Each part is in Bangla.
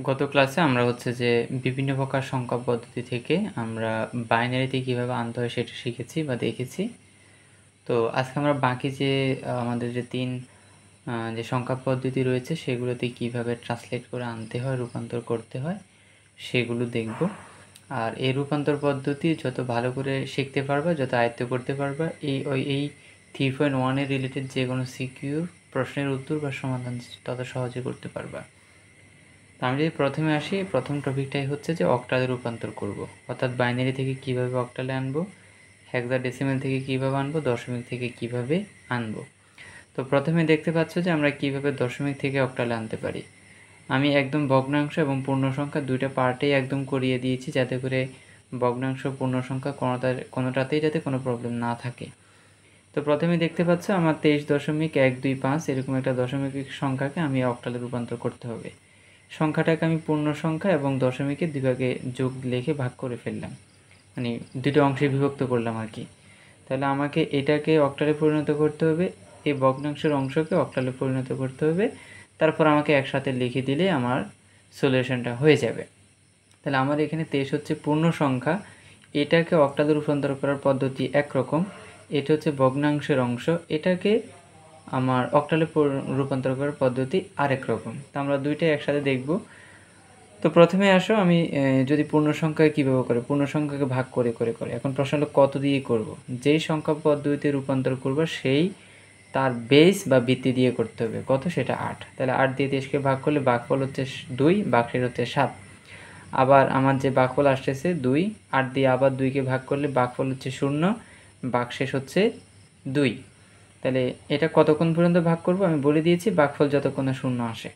গত ক্লাসে আমরা হচ্ছে যে বিভিন্ন প্রকার সংখ্যা পদ্ধতি থেকে আমরা বাইনারিতে কীভাবে আনতে হয় সেটা শিখেছি বা দেখেছি। তো আজকে আমরা বাকি যে আমাদের যে যে সংখ্যা পদ্ধতি রয়েছে সেগুলোতে কিভাবে ট্রান্সলেট করে আনতে হয়, রূপান্তর করতে হয় সেগুলো দেখব। আর এই রূপান্তর পদ্ধতি যত ভালো করে শিখতে পারবা, যত আয়ত্ত করতে পারবা, এই 3.1 রিলেটেড যে কোনো সিকিউর প্রশ্নের উত্তর বা সমাধান তত সহজে করতে পারবা। আমি যদি প্রথমে আসি, প্রথম টপিকটাই হচ্ছে যে অক্টালে রূপান্তর করব, অর্থাৎ বাইনারি থেকে কিভাবে অক্টালে আনবো, হেক্সাডেসিমাল থেকে কিভাবে আনবো, দশমিক থেকে কিভাবে আনবো। তো প্রথমে দেখতে পাচ্ছ যে আমরা কিভাবে দশমিক থেকে অক্টালে আনতে পারি। আমি একদম ভগ্নাংশ এবং পূর্ণ সংখ্যা দুইটা পার্টেই একদম করিয়ে দিয়েছি, যাতে করে ভগ্নাংশ পূর্ণ সংখ্যা কোনোটাতেই যাতে কোনো প্রবলেম না থাকে। তো প্রথমে দেখতে পাচ্ছ আমার 23.125 এরকম একটা দশমিক সংখ্যাকে আমি অক্টালে রূপান্তর করতে হবে। সংখ্যাটাকে আমি পূর্ণ সংখ্যা এবং দশমিকের দুই ভাগে যোগ লিখে ভাগ করে ফেললাম, মানে দুটো অংশে বিভক্ত করলাম আর কি। তাহলে আমাকে এটাকে অক্টালে পরিণত করতে হবে, এই ভগ্নাংশের অংশকে অক্টালে পরিণত করতে হবে, তারপর আমাকে একসাথে লিখে দিলে আমার সলিউশনটা হয়ে যাবে। তাহলে আমার এখানে 23 হচ্ছে পূর্ণ সংখ্যা, এটাকে অক্টালে রূপান্তর করার পদ্ধতি একরকম, এটা হচ্ছে ভগ্নাংশের অংশ, এটাকে আমার অক্টালে রূপান্তর করার পদ্ধতি আরেক রকম। তো আমরা দুইটাই একসাথে দেখব। তো প্রথমে আসো, আমি যদি পূর্ণ সংখ্যা কীভাবে করে, পূর্ণ সংখ্যাকে ভাগ করে করে করে এখন প্রশ্ন হলো কত দিয়ে করব। যেই সংখ্যা পদ্ধতিতে রূপান্তর করব সেই তার বেস বা ভিত্তি দিয়ে করতে হবে। কত? সেটা 8। তাহলে 8 দিয়ে 23কে ভাগ করলে ভাগফল হচ্ছে 2, ভাগশেষ হচ্ছে 7। আবার আমার যে ভাগফল আসতেছে 2, 8 দিয়ে আবার 2কে ভাগ করলে ভাগফল হচ্ছে 0, ভাগশেষ হচ্ছে 2। তাহলে এটা কতক্ষণ পর্যন্ত ভাগ করব আমি বলে দিয়েছি, ভাগফল যতক্ষণ না 0 আসে।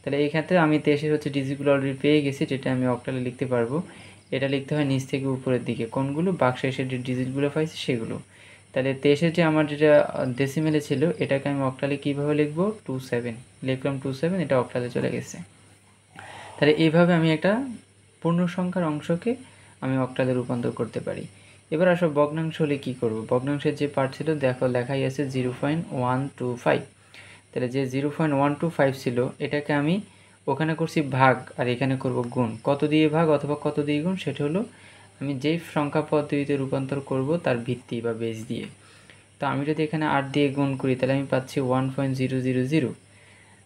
তাহলে এই ক্ষেত্রে আমি 23 হচ্ছে ডিজিটগুলো অলরেডি পেয়ে গেছি, যেটা আমি অক্টালে লিখতে পারবো। এটা লিখতে হয় নিচ থেকে উপরের দিকে, কোনগুলো? ভাগশেষের যে ডিজিটগুলো পাইছি সেগুলো। তাহলে 23 যে আমার যেটা ডেসিমেলে ছিল, এটাকে আমি অক্টালে কীভাবে লিখবো? 27 লিখলাম, 27, এটা অক্টালে চলে গেছে। তাহলে এইভাবে আমি একটা পূর্ণ সংখ্যার অংশকে আমি অক্টালে রূপান্তর করতে পারি। এবার আসো ভগ্নাংশ হলে কী করব। ভগ্নাংশের যে পার্ট ছিল দেখো লেখাই আছে 0.125। তাহলে যে 0.125 ছিল এটাকে আমি ওখানে করছি ভাগ, আর এখানে করব গুণ। কত দিয়ে ভাগ অথবা কত দিয়ে গুণ সেটা হলো আমি যেই সংখ্যা পদ্ধতিতে রূপান্তর করব তার ভিত্তি বা বেস দিয়ে। তো আমি যদি এখানে 8 দিয়ে গুণ করি তাহলে আমি পাচ্ছি 1.000।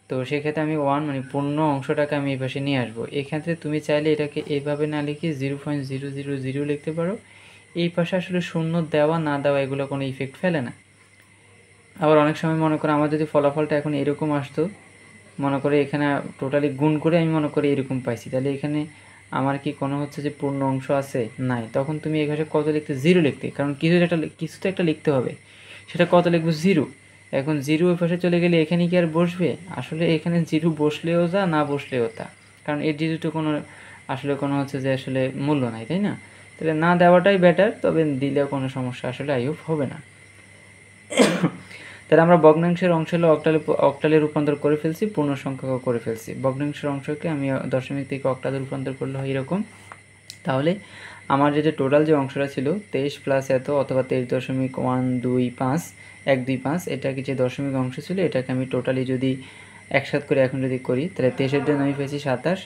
তো সেক্ষেত্রে আমি 1 মানে পূর্ণ অংশটাকে আমি এই পাশে নিয়ে আসবো। এক্ষেত্রে তুমি চাইলে এটাকে এইভাবে না লিখে 0.000 লিখতে পারো। এই পাশে আসলে শূন্য দেওয়া না দেওয়া এগুলো কোনো ইফেক্ট ফেলে না। আবার অনেক সময় মনে করো আমার যদি ফলাফলটা এখন এরকম আসতো, মনে করে এখানে টোটালি গুণ করে আমি মনে করি এরকম পাইছি, তাহলে এখানে আমার কি কোনো হচ্ছে যে পূর্ণ অংশ আছে? নাই। তখন তুমি এখানে কত লিখতে? 0 লিখতে, কারণ কিছু তো একটা লিখতে হবে। সেটা কত লিখবো? 0। এখন 0 ওই পাশে চলে গেলে এখানে কি আর বসবে? আসলে এখানে 0 বসলেও যা, না বসলেও তা, কারণ এর যেহেতু কোনো আসলে কোনো হচ্ছে যে আসলে মূল্য নাই, তাই না? তাহলে না দেওয়াটাই বেটার, তবে দিলেও কোনো সমস্যা আসলে আইহোপ হবে না। তাহলে আমরা ভগ্নাংশের অংশ হলো অক্টালে রূপান্তর করে ফেলছি, পূর্ণ সংখ্যাকে করে ফেলছি। ভগ্নাংশের অংশকে আমি দশমিক থেকে অক্টালে রূপান্তর করলে হয় এরকম। তাহলে আমার যেটা টোটাল যে অংশটা ছিল 23 প্লাস এত অথবা 23.125 এটাকে যে দশমিক অংশ ছিল এটাকে আমি টোটালি যদি একসাথ করে এখন যদি করি তাহলে 23-এর জন্য আমি পেয়েছি 27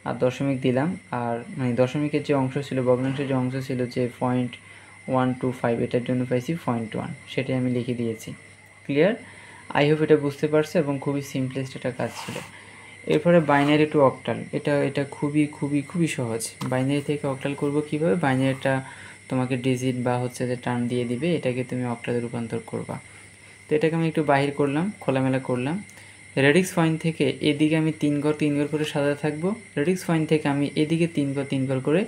আর দশমিক দিলাম, আর মানে দশমিকের যে অংশ ছিল, ভগ্নাংশের যে অংশ ছিল যে 0.125 এটার জন্য পাইছি 0.1, সেটাই আমি লিখে দিয়েছি। ক্লিয়ার? আই হোপ এটা বুঝতে পারছো এবং খুবই সিম্পলেস্ট একটা কাজ ছিল। এরপরে বাইনারি টু অক্টাল, এটা খুবই খুবই খুবই সহজ। বাইনারি থেকে অক্টাল করব কিভাবে? বাইনারিটা তোমাকে ডিজিট বা হচ্ছে যে টার্ম দিয়ে দিবে, এটাকে তুমি অক্টালে রূপান্তর করবা। তো এটাকে আমি একটু বাহির করলাম, খোলামেলা করলাম। রেডিক্স পয়েন্ট থেকে এদিকে আমি 3 ঘর করে সাজাতে থাকবো, রেডিক্স পয়েন্ট থেকে আমি এদিকে 3 ঘর করে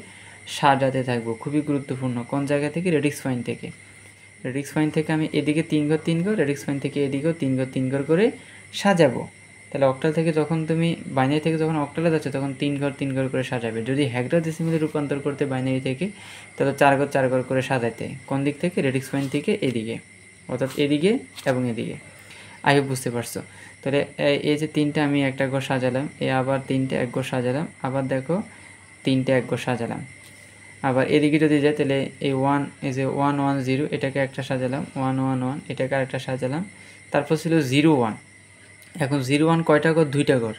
সাজাতে থাকবো। খুবই গুরুত্বপূর্ণ। কোন জায়গা থেকে? রেডিক্স পয়েন্ট থেকে। রেডিক্স পয়েন্ট থেকে আমি এদিকে 3 ঘর, রেডিক্স পয়েন্ট থেকে এদিকেও 3 ঘর করে সাজাবো। তাহলে অক্টাল থেকে যখন তুমি বাইনারি থেকে যখন অক্টালে যাচ্ছ তখন 3 ঘর করে সাজাবে। যদি হেক্সাডেসিমালে রূপান্তর করতে বাইনারি থেকে তাহলে 4 ঘর করে সাজাইতে। কোন দিক থেকে? রেডিক্স পয়েন্ট থেকে এদিকে, অর্থাৎ এদিকে এবং এদিকে। আই হোপ বুঝতে পারছো। তাহলে এই যে 3টে আমি একটা ঘর সাজালাম, আবার 3টে এক ঘর সাজালাম, আবার দেখো 3টে এক ঘর সাজালাম। আবার এদিকে যদি যায় তাহলে এই 110 এটাকে একটা সাজালাম, 111 এটাকে আরেকটা সাজালাম, তারপর ছিল 01। এখন 01 কয়টা ঘর? 2টা ঘর।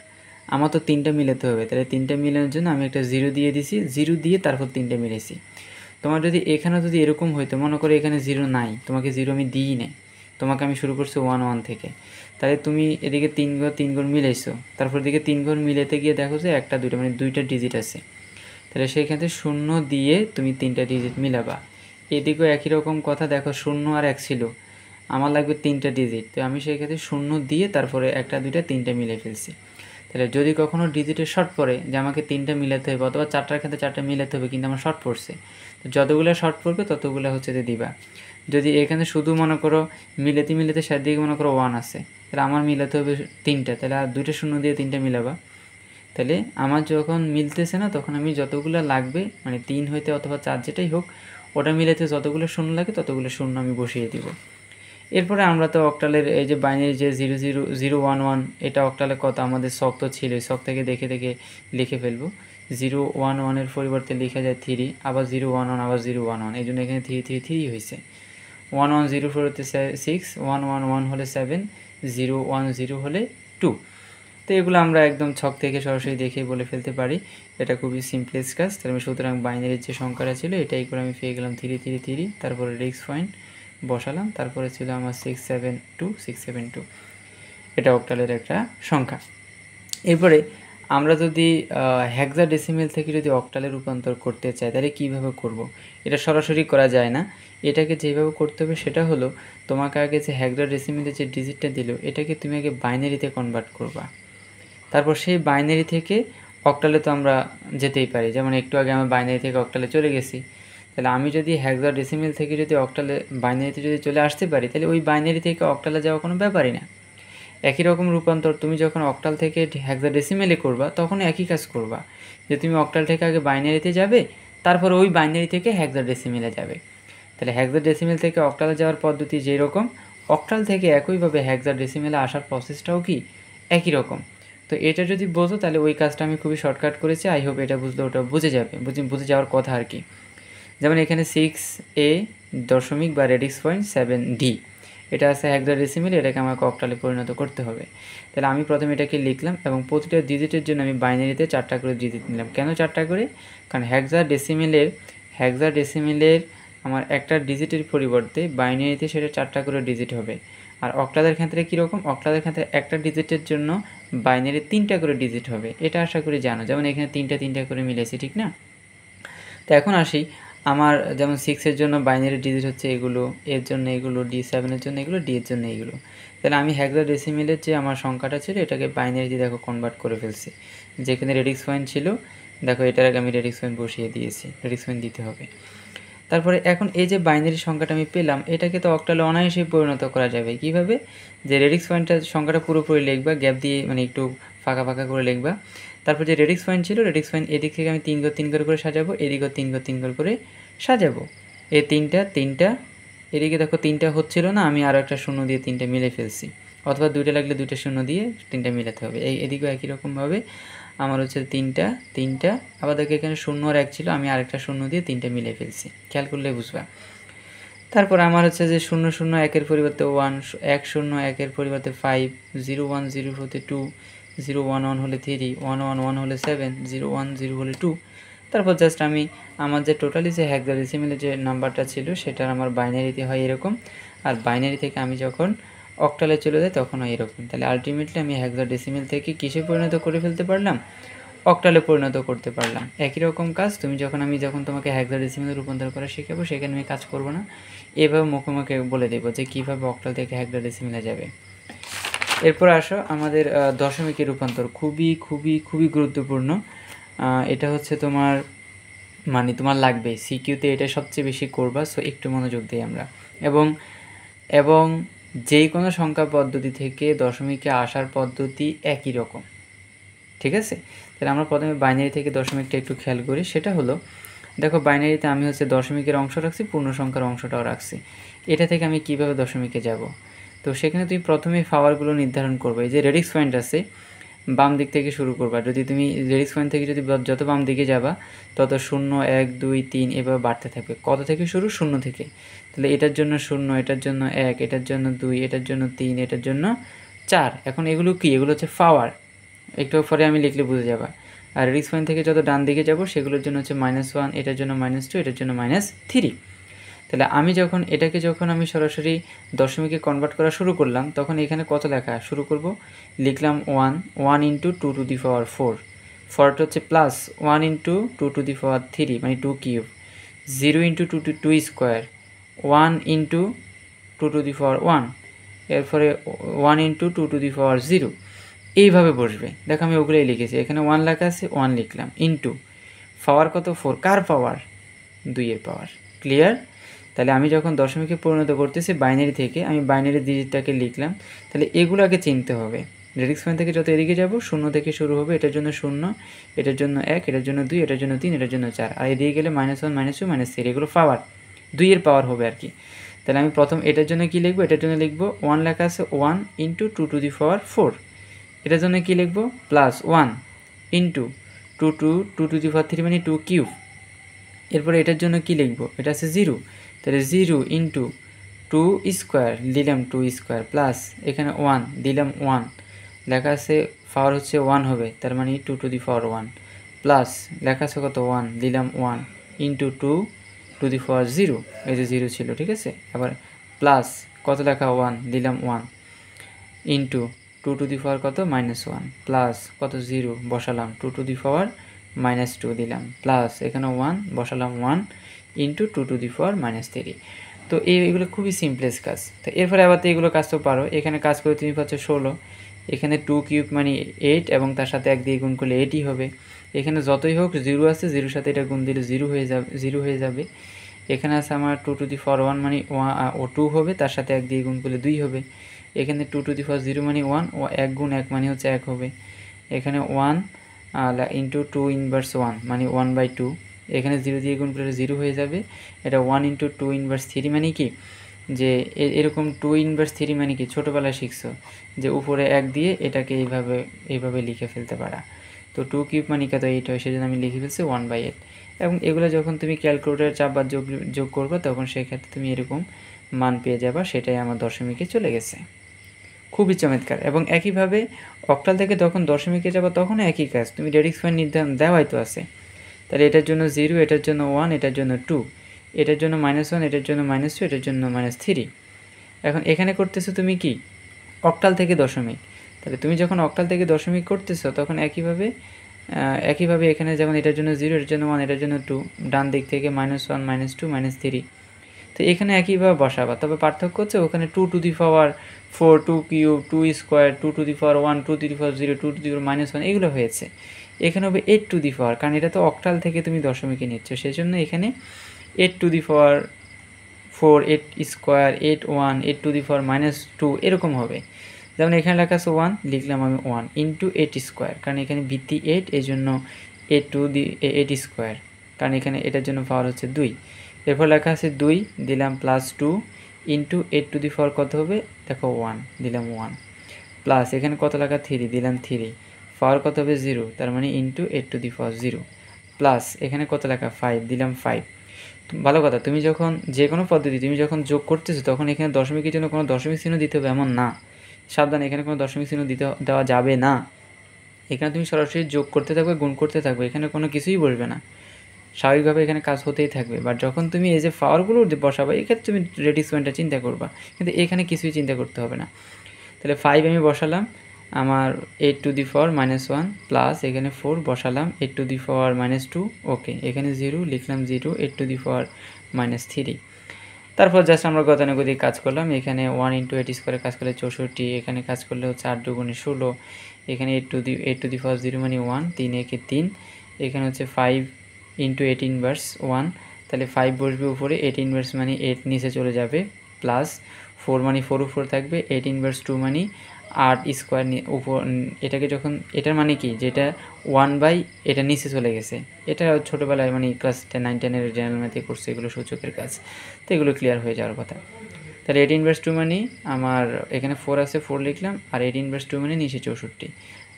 আমার তো 3টা মিলাতে হবে, তাহলে 3টা মিলানোর জন্য আমি একটা 0 দিয়ে দিছি, 0 দিয়ে তারপর 3টা মিলেছি। তোমার যদি এখানে যদি এরকম হইতো, মনে করো এখানে 0 নাই, তোমাকে 0 আমি দিই নাই, তোমাকে আমি শুরু করছি 1 1 থেকে, তাহলে তুমি এদিকে 3 ঘর মিলাইছো, তারপর এদিকে 3 ঘর মিলাতে গিয়ে দেখো যে একটা দুইটা মানে 2টা ডিজিট আছে, তাহলে সেই ক্ষেত্রে 0 দিয়ে তুমি 3টা ডিজিট মিলাবা। এদিকেও একই রকম কথা, দেখো 0 আর 1 ছিল, আমার লাগবে 3টা ডিজিট, তো আমি সেই ক্ষেত্রে 0 দিয়ে তারপরে একটা দুইটা 3টা মিলে ফেলছি। তাহলে যদি কখনো ডিজিটের শর্ট পড়ে যে আমাকে 3টা মিলাতে হবে অথবা 4টার ক্ষেত্রে 4টা মিলাতে হবে কিন্তু আমার শর্ট পড়ছে, তো যতগুলো শর্ট পড়বে ততগুলো হচ্ছে যে দিবা। যদি এখানে শুধু মনে করো মিলাতে সাথে দিকে মনে করো 1 আছে, তাহলে আমার মিলাতে হবে 3টা, তাহলে আর 2টা 0 দিয়ে 3টা মিলাবা। তাহলে আমার যখন মিলতেছে না তখন আমি যতগুলো লাগবে মানে 3 হইতে অথবা 4 যেটাই হোক ওটা মিলাতে যতগুলো শূন্য লাগে ততগুলো শূন্য আমি বসিয়ে দিব। এরপরে আমরা তো অক্টালের এই যে বাইনারি যে 00011 এটা অক্টালে কত আমাদের শখ তো ছিল, শখ থেকে দেখে দেখে লিখে ফেলবো। 011 এর পরিবর্তে লেখা যায় 3, আবার 011 আবার 011, এই জন্য এখানে 3 হয়েছে। 1104 হতে 6, 111 হলে 7, 010 হলে 2। তো এগুলো আমরা একদম ছক থেকে সরাসরি দেখে বলে ফেলতে পারি, এটা খুবই সিম্পলেস্ট কাজ। তাহলে সুতরাং বাইনারির যে সংখ্যাটা ছিল এটাই করে আমি পেয়ে গেলাম 333, তারপরে রিক্স পয়েন্ট বসালাম, তারপরে ছিল আমার 672, এটা অক্টালের একটা সংখ্যা। এরপরে আমরা যদি হেক্সাডেসিমেল থেকে যদি অক্টালে রূপান্তর করতে চাই তাহলে কীভাবে করব। এটা সরাসরি করা যায় না, এটাকে যেভাবে করতে হবে সেটা হলো তোমাকে আগে যে হেক্সাডেসিমেলের যে ডিজিটটা দিল এটাকে তুমি আগে বাইনারিতে কনভার্ট করবা, তারপর সেই বাইনারি থেকে অক্টালে তো আমরা যেতেই পারি, যেমন একটু আগে আমি বাইনারি থেকে অক্টালে চলে গেছি, তাহলে আমি যদি হেক্সাডেসিমেল থেকে যদি অক্টালে বাইনারিতে যদি চলে আসতে পারি তাহলে ওই বাইনারি থেকে অক্টালে যাওয়া কোনো ব্যাপারই না। একই রকম রূপান্তর তুমি যখন অক্টাল থেকে হেক্সাডেসিমেলে করবা তখন একই কাজ করবা, যে তুমি অক্টাল থেকে আগে বাইনারিতে যাবে তারপর ওই বাইনারি থেকে হেক্সাডেসিমেলে যাবে। তাহলে হেক্সাডেসিমেল থেকে অক্টালে যাওয়ার পদ্ধতি যেই রকম, অক্টাল থেকে একইভাবে হেক্সাডেসিমেলে আসার প্রসেসটাও কি একই রকম। তো এটা যদি বোঝো তাহলে ওই কাজটা আমি খুবই শর্টকাট করেছি, আই হোপ এটা বুঝলে ওটা বুঝে যাবে, বুঝে যাওয়ার কথা আর কি। যেমন এখানে 6a দশমিক বা রেডিক্স পয়েন্ট 7d এটা আছে হেক্সাডেসিমেল, এটাকে আমাকে অক্টালে পরিণত করতে হবে। তাহলে আমি প্রথমে এটাকে লিখলাম এবং প্রতিটা ডিজিটের জন্য আমি বাইনারিতে 4টা করে ডিজিট নিলাম। কেন 4টা করে? কারণ হেক্সাডেসিমেলের আমার একটা ডিজিটের পরিবর্তে বাইনারিতে সেটা 4টা করে ডিজিট হবে। আর অক্টালের ক্ষেত্রে কীরকম, অক্টালের ক্ষেত্রে একটা ডিজিটের জন্য বাইনারি 3টা করে ডিজিট হবে, এটা আশা করি জানো। যেমন এখানে 3টা করে মিলেছে, ঠিক না? তো এখন আসি, আমার যেমন 6-এর জন্য বাইনারি ডিজিট হচ্ছে এগুলো, এর জন্য এগুলো, D7-এর জন্য এগুলো, D এর জন্য এগুলো। তাহলে আমি হেক্সাডেসিমেলের যে আমার সংখ্যাটা ছিল এটাকে বাইনারিতে দেখো কনভার্ট করে ফেলছি। যেখানে রেডিক্স পয়েন্ট ছিল দেখো এটার আগে আমি রেডিক্স পয়েন্ট বসিয়ে দিয়েছি, রেডিক্স পয়েন্ট দিতে হবে। তারপরে এখন এই যে বাইনারি সংখ্যাটা আমি পেলাম এটাকে তো অক্টালে অনায়াসেই পরিণত করা যাবে। কিভাবে? যে রেডিক্স পয়েন্টটার সংখ্যাটা পুরোপুরি লিখবা, গ্যাপ দিয়ে মানে একটু ফাঁকা ফাঁকা করে লিখবা। তারপর যে রেডিক্স পয়েন্ট ছিল, রেডিক্স পয়েন্ট এদিক থেকে আমি 3 ঘর করে সাজাবো, এদিকেও 3 ঘর করে সাজাবো। এই তিনটা এদিকে দেখো 3টা হচ্ছিল না, আমি আরও একটা শূন্য দিয়ে 3টা মিলে ফেলছি, অথবা 2টা লাগলে 2টা শূন্য দিয়ে 3টা মিলাতে হবে। এদিকেও একই রকমভাবে আমার হচ্ছে 3টা আবার দেখো এখানে 0 আর 1 ছিল, আমি আরেকটা শূন্য দিয়ে 3টা মিলে ফেলছি, খেয়াল করলে বুঝবা। তারপর আমার হচ্ছে যে 001-এর পরিবর্তে 1, 101-এর পরিবর্তে 5, 010 হতে 2, 011 হলে 3, 111 হলে 7, 010 হলে 2। তারপর জাস্ট আমি আমার যে টোটালি যে হেক্সাডেসিমেলের যে নাম্বারটা ছিল সেটার আমার বাইনারিতে হয় এরকম, আর বাইনারি থেকে আমি যখন অক্টালে চলে যাই তখন হয় এরকম। তাহলে আলটিমেটলি আমি হেক্সাডেসিমেল থেকে কিসে পরিণত করে ফেলতে পারলাম? অক্টালে পরিণত করতে পারলাম। একই রকম কাজ তুমি আমি যখন তোমাকে হেক্সাডেসিমেলে রূপান্তর করা শেখাবো সেখানে আমি কাজ করব না, এভাবে মুখে বলে দেবো যে কীভাবে অক্টাল থেকে হেক্সাডেসিমেলে যাবে। এরপর আসো আমাদের দশমিকের রূপান্তর, খুবই খুবই খুবই গুরুত্বপূর্ণ। এটা হচ্ছে তোমার তোমার লাগবে সিকিউতে, এটা সবচেয়ে বেশি করবা, সো একটু মনোযোগ দিই আমরা। এবং যেই কোনো সংখ্যা পদ্ধতি থেকে দশমিকে আসার পদ্ধতি একই রকম, ঠিক আছে? তাহলে আমরা প্রথমে বাইনারি থেকে দশমিকটা একটু খেয়াল করি। সেটা হলো দেখো বাইনারিতে আমি হচ্ছে দশমিকের অংশ রাখছি, পূর্ণ সংখ্যার অংশটাও রাখছি। এটা থেকে আমি কিভাবে দশমিকে যাব? তো সেখানে তুমি প্রথমে পাওয়ারগুলো নির্ধারণ করবে। এই যে রেডিক্স পয়েন্ট আছে বাম দিক থেকে শুরু করবা, যদি তুমি রেডিক্স পয়েন্ট থেকে যদি যত বাম দিকে যাবা তত 0, 1, 2, 3 এভাবে বাড়তে থাকবে। কত থেকে শুরু? 0 থেকে। তাহলে এটার জন্য 0, এটার জন্য 1, এটার জন্য 2, এটার জন্য 3, এটার জন্য 4। এখন এগুলো কি? এগুলো হচ্ছে পাওয়ার, একটু পরে আমি লিখলে বুঝে যাবা। আর রেডিক্স পয়েন্ট থেকে যত ডান দিকে যাব সেগুলোর জন্য হচ্ছে -1, এটার জন্য -2, এটার জন্য -3। তাহলে আমি যখন এটাকে আমি সরাসরি দশমিকে কনভার্ট করা শুরু করলাম, তখন এখানে কত লেখা শুরু করব, লিখলাম 1 ইন্টু 2 টু দি পাওয়ার 4, 4টা হচ্ছে plus 1 into 2 to the power 3 মানে 2 cube, 0 into 2 to 2 square, 1 into 2 to the power 1, এরপরে 1 ইন্টু 2 টু দি পাওয়ার 0। এইভাবে বসবে। দেখো আমি ওগুলোই লিখেছি, এখানে 1 লেখা আছে, 1 লিখলাম, ইন্টু পাওয়ার কত 4, কার পাওয়ার, 2 এর পাওয়ার। ক্লিয়ার? তাহলে আমি যখন দশমিকে পরিণত করতেছি বাইনারি থেকে, আমি বাইনারি ডিজিটটাকে লিখলাম। তাহলে এগুলো আগে চিনতে হবে। রেডিক্স পয়েন্ট থেকে যত এদিকে যাব 0 থেকে শুরু হবে, এটার জন্য 0, এটার জন্য 1, এটার জন্য 2, এটার জন্য 3, এটার জন্য 4, আর এদিকে গেলে -1, -2, -3, এগুলো পাওয়ার 2 এর পাওয়ার হবে আর কি। তাহলে আমি প্রথম এটার জন্য কি লিখবো, এটার জন্য লিখবো 1 লেখা আছে, 1 ইন্টু 2 টু দি পাওয়ার 4, এটার জন্য কি লিখবো, plus 1 into 2 to the power 3 মানে 2 কিউব। এরপরে এটার জন্য কি লিখবো, এটা আছে 0, তাহলে 0 ইন্টু 2 স্কোয়ার, দিলাম 2 স্কোয়ার, প্লাস এখানে 1 দিলাম 1, লেখা আছে পাওয়ার হচ্ছে 1 হবে, তার মানে 2 টু দি পাওয়ার 1, প্লাস লেখা আছে কত 1, দিলাম 1 ইন্টু 2 টু দি পাওয়ার 0, এই যে 0 ছিল, ঠিক আছে। আবার প্লাস কত লেখা 1, দিলাম 1 ইন্টু 2 টু দি পাওয়ার কত -1, প্লাস কত 0 বসালাম, 2 টু দি পাওয়ার -2 দিলাম, প্লাস এখানে 1 বসালাম, 1 ইন্টু 2 টু দি পাওয়ার -3। তো এগুলো খুবই সিম্পলেস্ট কাজ। তো এরপরে আবার তো এগুলো কাজ তো পারো, এখানে কাজ করে তুমি পাচ্ছ 16, এখানে 2 কিউব মানে 8, এবং তার সাথে 1 দিয়ে গুণ করলে 8ই হবে। এখানে যতই হোক 0 আছে, 0-র সাথে এটা গুণ দিলে 0 হয়ে যাবে। এখানে আছে আমার 2 টু দি পাওয়ার 1 মানে 2 হবে, তার সাথে 1 দিয়ে গুণ করলে 2 হবে। এখানে 2 টু দি পাওয়ার 0 মানে 1, ও 1 গুণ 1 মানে হচ্ছে 1 হবে। এখানে 1 ইন্টু 2 ইনভার্স 1 মানে 1/2, এখানে 0 দিয়ে গুণ করলে 0 হয়ে যাবে। এটা 1 ইন্টু 2 ইনভার্স 3 মানে কি, যে এরকম 2 ইনভার্স 3 মানে কি, ছোটোবেলায় শিখছো যে উপরে 1 দিয়ে এটাকে এইভাবে লিখে ফেলতে পারা। তো 2 কিউব মানে কত 8 হয়, সেজন্য আমি লিখে ফেলছি 1/8। এবং এগুলো যখন তুমি ক্যালকুলেটরে চাপ বা যোগ করবে, তখন সেক্ষেত্রে তুমি এরকম মান পেয়ে যাবা, সেটাই আমার দশমিকে চলে গেছে। খুবই চমৎকার। এবং একইভাবে অক্টাল থেকে যখন দশমিকে যাবা তখনও একই কাজ, তুমি রেডিক্স পয়েন্ট নির্ধারণ দেওয়াই তো আছে। তাহলে এটার জন্য 0, এটার জন্য 1, এটার জন্য 2, এটার জন্য -1, এটার জন্য -2, এটার জন্য -3। এখন এখানে করতেছো তুমি কি, অক্টাল থেকে দশমিক। তাহলে তুমি যখন অক্টাল থেকে দশমিক করতেছো, তখন একইভাবে এখানে যেমন এটার জন্য 0, এটার জন্য 1, এটার জন্য 2, ডান দিক থেকে -1, -2, -3। তো এখানে একইভাবে বসাবা, তবে পার্থক্য হচ্ছে ওখানে 2 to the power 4, 2 cube, 2 square, 2 to the power 1, 2 to the power 0, 2 to the power -1, এগুলো হয়েছে। এখানে হবে 8 টু দি পাওয়ার, কারণ এটা তো অক্টাল থেকে তুমি দশমিকে নিচ্ছ, সেই জন্য এখানে 8 to the power 4, 8 square, 8 1, 8 to the power -2, এরকম হবে। যেমন এখানে লেখা আছে 1, লিখলাম আমি 1 ইন্টু 8 স্কোয়ার, কারণ এখানে ভিত্তি 8, এই জন্য 8 স্কোয়ার, কারণ এখানে এটার জন্য পাওয়ার হচ্ছে 2। এরপর লেখা আছে 2, দিলাম প্লাস 2 ইন্টু 8 টু দি পাওয়ার কত হবে, দেখো 1, দিলাম 1, প্লাস এখানে কত লেখা 3, দিলাম 3, পাওয়ার কত হবে 0, তার মানে into 8 to the power 0, plus এখানে কত লেখা 5, দিলাম 5। ভালো কথা, তুমি যখন যে কোনো পদ্ধতি তুমি যখন যোগ করতেছো, তখন এখানে দশমিকের জন্য কোনো দশমিক চিহ্ন দিতে হবে এমন না। সাবধান, এখানে কোনো দশমিক চিহ্ন দেওয়া যাবে না। এখানে তুমি সরাসরি যোগ করতে থাকবে, গুণ করতে থাকবে, এখানে কোনো কিছুই বসবে না, স্বাভাবিকভাবে এখানে কাজ হতেই থাকবে। বাট যখন তুমি এই যে পাওয়ারগুলো বসাবে, এক্ষেত্রে তুমি রেডিক্স পয়েন্টটা চিন্তা করবা, কিন্তু এখানে কিছুই চিন্তা করতে হবে না। তাহলে 5 আমি বসালাম, আমার 8 টু দি পাওয়ার -1, প্লাস এখানে 4 বসালাম, 8 টু দি পাওয়ার -2, ওকে, এখানে 0 লিখলাম, 0, 8 টু দি পাওয়ার -3। তারপর জাস্ট আমরা গতানুগতিক কাজ করলাম, এখানে 1 ইন্টু 8 স্কোয়ারে কাজ করলে 64, এখানে কাজ করলে হচ্ছে 8 দুগুণে 16, এখানে 8 টু দি পাওয়ার 0 মানে 1, 3 একে 3, এখানে হচ্ছে 5 ইন্টু 8 ইনভার্স 1, তাহলে 5 বসবে উপরে, 8 ইনভার্স মানে 8 নিচে চলে যাবে, প্লাস 4 মানে 4 উপরে থাকবে, 8 ইনভার্স 2 মানে 8 স্কোয়ার উপর, এটাকে যখন, এটার মানে কি, যেটা 1/, এটা নিচে চলে গেছে। এটা ছোটোবেলায় মানে ক্লাস 9, 10-এর জেনারেল ম্যাথে করছে, এগুলো সূচকের কাজ, তো এগুলো ক্লিয়ার হয়ে যাওয়ার কথা। তাহলে 8 ইনভার্স 2 মানে আমার এখানে 4 আছে, 4 লিখলাম, আর 8 ইনভার্স 2 মানে নিচে 64,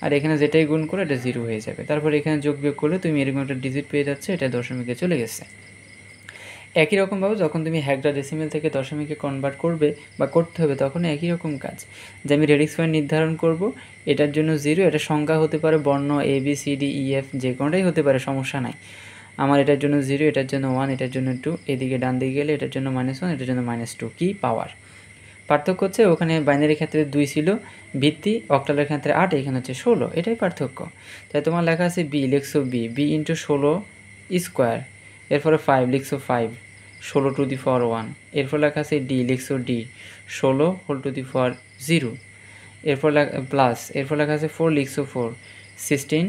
আর এখানে যেটাই গুণ করে এটা 0 হয়ে যাবে। তারপর এখানে যোগ বিয়োগ করলে তুমি এরকম একটা ডিজিট পেয়ে যাচ্ছে, এটা দশমিকে চলে গেছে। একই রকমভাবে যখন তুমি হেক্সাডেসিমেল থেকে দশমিকে কনভার্ট করবে বা করতে হবে তখন একই রকম কাজ, যে আমি রেডিক্স পয়েন্ট নির্ধারণ করব, এটার জন্য 0, এটা সংখ্যা হতে পারে বর্ণ ABCDEF যে কোনোটাই হতে পারে, সমস্যা নাই। আমার এটার জন্য 0, এটার জন্য 1, এটার জন্য 2, এদিকে ডান দিকে গেলে এটার জন্য -1, এটার জন্য -2, কি পাওয়ার। পার্থক্য হচ্ছে ওখানে বাইনারি ক্ষেত্রে 2 ছিল ভিত্তি, অক্টালের ক্ষেত্রে 8, এখানে হচ্ছে 16, এটাই পার্থক্য। তাই তোমার লেখা আছে বি, লিখছো বি ইন্টু 16 স্কোয়ার, এরপরে 5 লিখছো 5, 16 টু দি পাওয়ার 1, এরপর লেখা আছে ডি, লিখছো D 16 whole to the power 0, এরপর প্লাস, এরপর লেখা আছে 4, লিখছো 4 16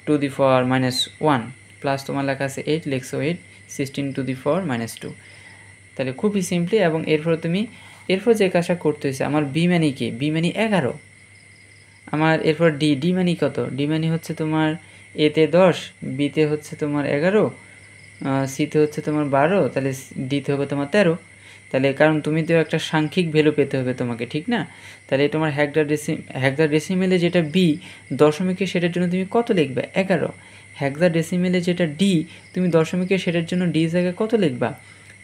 টু দি পাওয়ার -1, প্লাস তোমার লেখা আছে 8, লিখছো 8 16 টু দি পাওয়ার -2। তাহলে খুবই সিম্পলি, এবং এরপর যে কাজটা করতে হয়েছে, আমার বি মানে কি, বি মানে 11, আমার এরপর ডি মানে কত, ডি মানে হচ্ছে তোমার এতে 10, বিতে হচ্ছে তোমার 11, সিতে হচ্ছে তোমার 12, তাহলে ডিতে হবে তোমার 13। তাহলে কারণ তুমি তো একটা সাংখ্যিক ভ্যালু পেতে হবে তোমাকে, ঠিক না? তাহলে তোমার হেক্সাডেসিমেলে যেটা বি দশমিকে, সেটার জন্য তুমি কত লিখবে, 11। হেক্সাডেসিমেলে যেটা ডি তুমি দশমিকে, সেটার জন্য ডি জায়গায় কত লিখবা,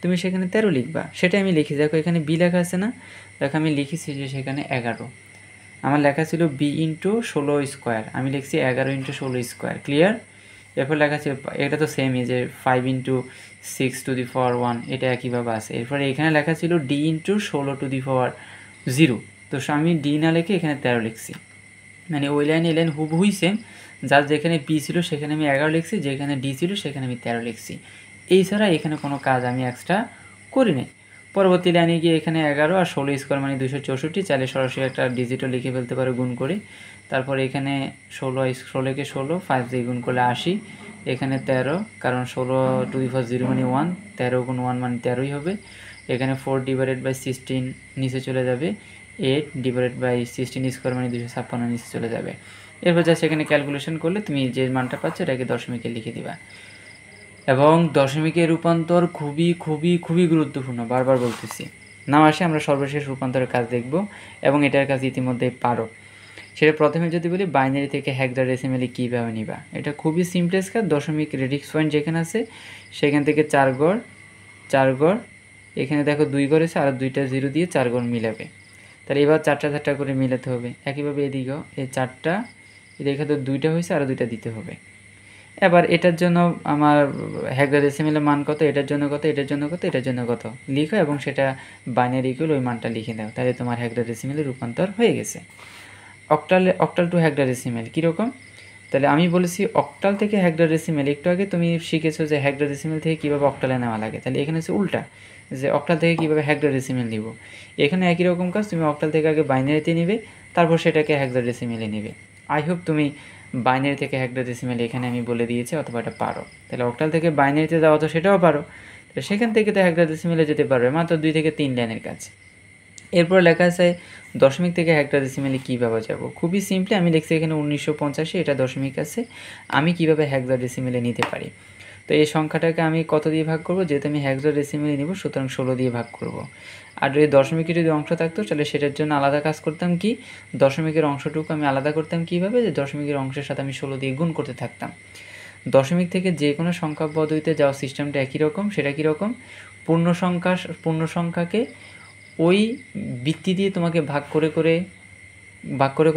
তুমি সেখানে 13 লিখবা। সেটা আমি লিখি, দেখো এখানে বি লেখা আছে না, দেখো আমি লিখেছি যে সেখানে 11, আমার লেখা ছিল বি ইন্টু 16 স্কোয়ার, আমি লিখছি 11 ইন্টু 16 স্কোয়ার, ক্লিয়ার? এরপর লেখা ছিল, এটা তো সেমই যে 5 ইন্টু 6 টু দি পাওয়ার 1, এটা একইভাবে আছে। এরপরে এখানে লেখা ছিল D into 16 two the power 0, তো আমি ডি না লিখে এখানে 13 লিখছি, মানে ওই লাইন এই লাইন হুবহুই সেম, যার যেখানে বি ছিল সেখানে আমি 11 লিখছি, যেখানে ডি ছিল সেখানে আমি 13 লিখছি। এই ছাড়া এখানে কোনো কাজ আমি এক্সট্রা করি নাই। পরবর্তী লাইনে গিয়ে এখানে 11 আর 16 স্কোয়ার মানে 264, চাইলে সরাসরি একটা ডিজিটও লিখে ফেলতে পারো গুণ করে। তারপর এখানে 16কে 16, 5 দিয়ে গুণ করলে 80, এখানে 13, কারণ 16 টু দি পাওয়ার 0 মানে 1, 13 গুণ 1 মানে 13ই হবে। এখানে 4 ডিভাইডেড বাই 16 নিচে চলে যাবে, 8 ডিভাইডেড বাই 16 স্কোয়ার মানে 256 নিচে চলে যাবে। এরপর যা সেখানে ক্যালকুলেশন করলে তুমি যে মানটা পাচ্ছ এটাকে দশমিকে লিখে দিবা। এবং দশমিকের রূপান্তর খুবই খুবই খুবই গুরুত্বপূর্ণ, বারবার বলতেছি। নাও আসে আমরা সর্বশেষ রূপান্তরের কাজ দেখব, এবং এটার কাজ ইতিমধ্যে পারো। সেটা প্রথমে যদি বলি বাইনারি থেকে হেক্সাডেসিমেলে কীভাবে নিবা, এটা খুবই সিম্পলেস কাজ। দশমিক রেডিক্স পয়েন্ট যেখানে আছে সেখান থেকে 4 গড়, এখানে দেখো 2 গড় আছে, আর 2টা 0 দিয়ে 4 গড় মিলাবে। তাহলে এবার 4টা করে মিলাতে হবে। একইভাবে এদিকেও এই 4টা, এদিকে তো 2টা হয়েছে, আর 2টা দিতে হবে। এবার এটার জন্য আমার হেক্সাডেসিমেলের মান কত, এটার জন্য কত, এটার জন্য কত, এটার জন্য কত লিখো, এবং সেটা বাইনারি ইকুয়াল ওই মানটা লিখে দাও, তাহলে তোমার হেক্সাডেসিমেলে রূপান্তর হয়ে গেছে। অক্টাল টু হেক্সাডেসিমেল কীরকম, তাহলে আমি বলেছি অক্টাল থেকে হেক্সাডেসিমেল, একটু আগে তুমি শিখেছো যে হেক্সাডেসিমেল থেকে কীভাবে অক্টালে নেওয়া লাগে, তাহলে এখানে হচ্ছে উল্টা, যে অক্টাল থেকে কীভাবে হেক্সাডেসিমেল নিব। এখানে একই রকম কাজ, তুমি অক্টাল থেকে আগে বাইনারিতে নিবে, তারপর সেটাকে হেক্সাডেসিমেলে নিবে। আই হোপ তুমি বাইনারি থেকে হেক্সাডেসিমেল এখানে আমি বলে দিয়েছি, অথবা এটা পারো। তাহলে অক্টাল থেকে বাইনারিতে যাওয়া তো সেটাও পারো, তাহলে সেখান থেকে তো হেক্সাডেসিমেলে যেতে পারবে, মাত্র 2 থেকে 3 লাইনের কাজ। এরপর লেখা আছে দশমিক থেকে হেক্সাডেসিমেলে কীভাবে যাব, খুবই সিম্পলি আমি লিখছি এখানে 1985, এটা দশমিক আছে, আমি কিভাবে হেক্সাডেসিমেলে নিতে পারি। তো এই সংখ্যাটাকে আমি কত দিয়ে ভাগ করব, যেহেতু আমি হেক্সাডেসিমেলে নিব সুতরাং 16 দিয়ে ভাগ করব। আর যদি দশমিকের যদি অংশ থাকতো তাহলে সেটার জন্য আলাদা কাজ করতাম, কি দশমিকের অংশটুকু আমি আলাদা করতাম কীভাবে, যে দশমিকের অংশের সাথে আমি 16 দিয়ে গুণ করতে থাকতাম। দশমিক থেকে যে কোনো সংখ্যা পদ্ধতিতে যাওয়ার সিস্টেমটা একই রকম। সেটা কীরকম, পূর্ণ সংখ্যাকে ওই বৃত্তি দিয়ে তোমাকে ভাগ করে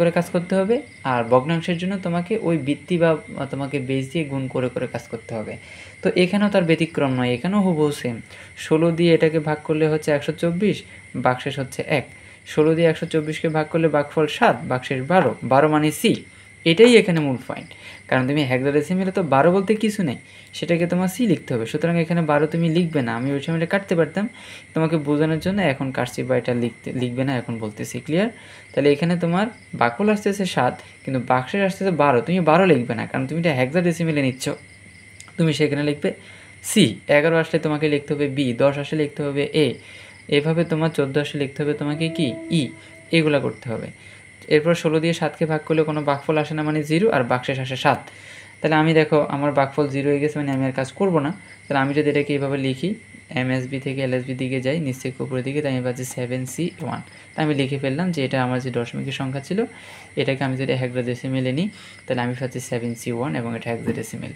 করে কাজ করতে হবে, আর ভগ্নাংশের জন্য তোমাকে ওই বৃত্তি বা তোমাকে বেস দিয়ে গুণ করে কাজ করতে হবে। তো এখানেও তার ব্যতিক্রম নয়, এখানেও হুবহু সেম। 16 দিয়ে এটাকে ভাগ করলে হচ্ছে 124, বাকশেষ হচ্ছে 1। 16 দিয়ে 124কে ভাগ করলে ভাগফল 7, বাকশেষ 12, 12 মানে সি। এটাই এখানে মূল পয়েন্ট, কারণ তুমি হেক্সাডেসিমেলে তো 12 বলতে কিছু নেই, সেটাকে তোমার সি লিখতে হবে। সুতরাং এখানে 12 তুমি লিখবে না, আমি ওই সময়টা কাটতে পারতাম, তোমাকে বোঝানোর জন্য এখন কাটছি, বা এটা লিখবে না এখন বলতেছি, ক্লিয়ার? তাহলে এখানে তোমার ভাগফল আসতেছে 7, কিন্তু বাক্সের আসতেছে 12, তুমি 12 লিখবে না, কারণ তুমি এটা হেক্সাডেসিমেলে নিচ্ছ, তুমি সেখানে লিখবে সি। 11 আসলে তোমাকে লিখতে হবে বি, 10 আসলে লিখতে হবে এ, এভাবে তোমার 14 আসলে লিখতে হবে তোমাকে কি ই, এগুলা করতে হবে। এরপর 16 দিয়ে 7কে ভাগ করলে কোনো ভাগফল আসে না, মানে 0, আর বাক্সেস আসে 7। তাহলে আমি দেখো আমার ভাগফল 0 হয়ে গেছে, মানে আমি আর কাজ করব না। তাহলে আমি যদি এটাকে এইভাবে লিখি, MSB থেকে LSB দিকে যাই, নিচ থেকে উপরের দিকে, তাই আমি পাচ্ছি 7C1। তাই আমি লিখে ফেললাম যে এটা আমার যে দশমিকের সংখ্যা ছিল, এটাকে আমি যদি হেক্সাডেসিমেলে নিই তাহলে আমি পাচ্ছি 7C1 এবং এটা হেক্সাডেসিমেল।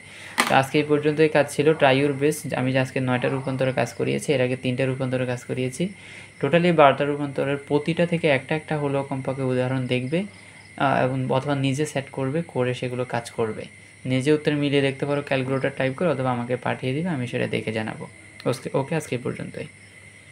তো আজকে এই পর্যন্তই কাজ ছিল। Try your best. আমি আজকে 9টা রূপান্তরের কাজ করিয়েছি, এর আগে 3টা রূপান্তরের কাজ করিয়েছি। টোটালি 12টা রূপান্তরের প্রতিটা থেকে একটা একটা হলেও কমপক্ষে উদাহরণ দেখবে এবং অথবা নিজে সেট করবে, করে সেগুলো কাজ করবে। নিজে উত্তর মিলিয়ে দেখতে পারো, ক্যালকুলেটর টাইপ করে, অথবা আমাকে পাঠিয়ে দিবে, আমি সেটা দেখে জানাবো। ওকে, আজকে এই পর্যন্তই।